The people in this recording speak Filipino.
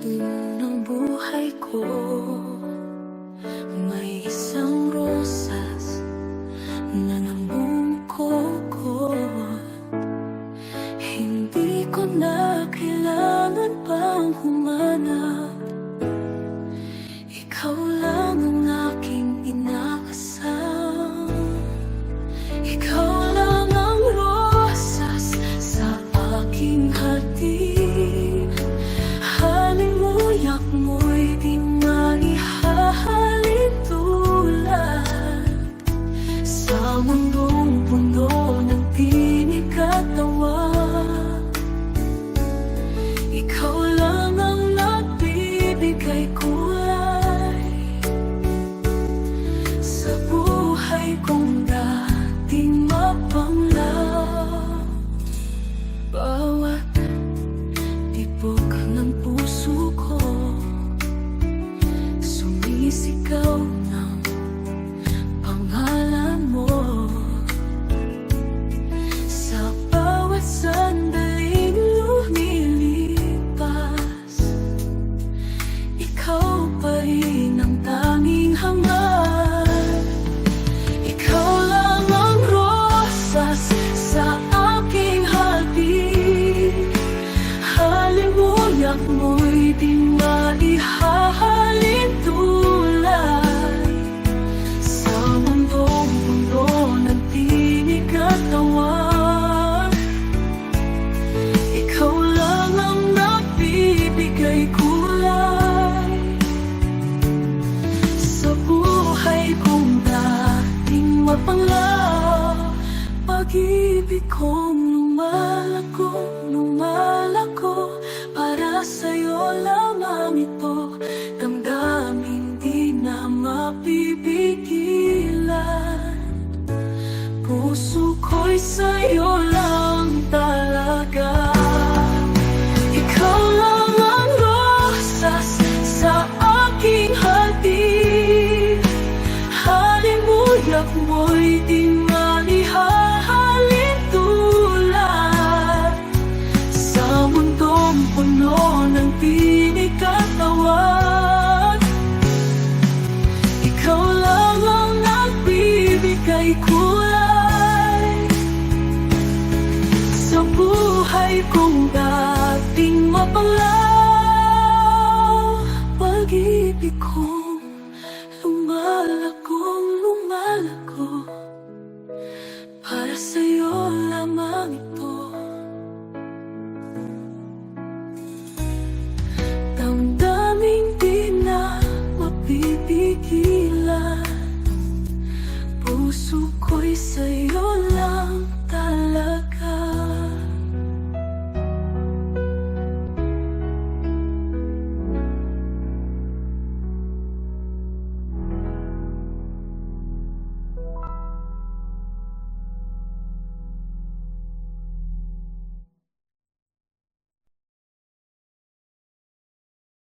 ilalim ng buhay ko may isang rosas na namumukod. Hindi ko na kailangan pang humanap. Ikaw lang ang aking inaasam. Ikaw lang ang rosas sa aking hati. Halimuyak mo'y di maihahalin tulad sa mundong puno ng tinig at tawa. Ikaw lang ang nagbibigay kulay sa buhay kong dating mapanglaw. Bawat tibok ng puso ko sumisigaw ng pangalan mo. Sa bawat sandaling lumilipas, ikaw pa rin ang tanging hangat. Ikaw lang ang rosas sa aking hati. Halimuyak mo'y di maihahalin tulad sa mundong puno ng tinig at tawa. Ikaw lang ang nagbibigay kulay sa buhay kong dating mapanglaw. Pag-ibig kong lumalako para sa'yo lamang ito. Damdamin di na mapipigilan. Puso ko'y sa'yo lang talaga. Ikaw lang ang rosas sa aking hati. Halimuyak mo'y di maihahalin tulad sa mundong puno ng tinig at tawa. Ikaw lang ang nagbibigay kulay sa buhay kong dating mapanglaw. Pag-ibig kong lumalako para sa'yo lamang ito. Damdaming di na mapipigilan. Puso ko'y sa'yo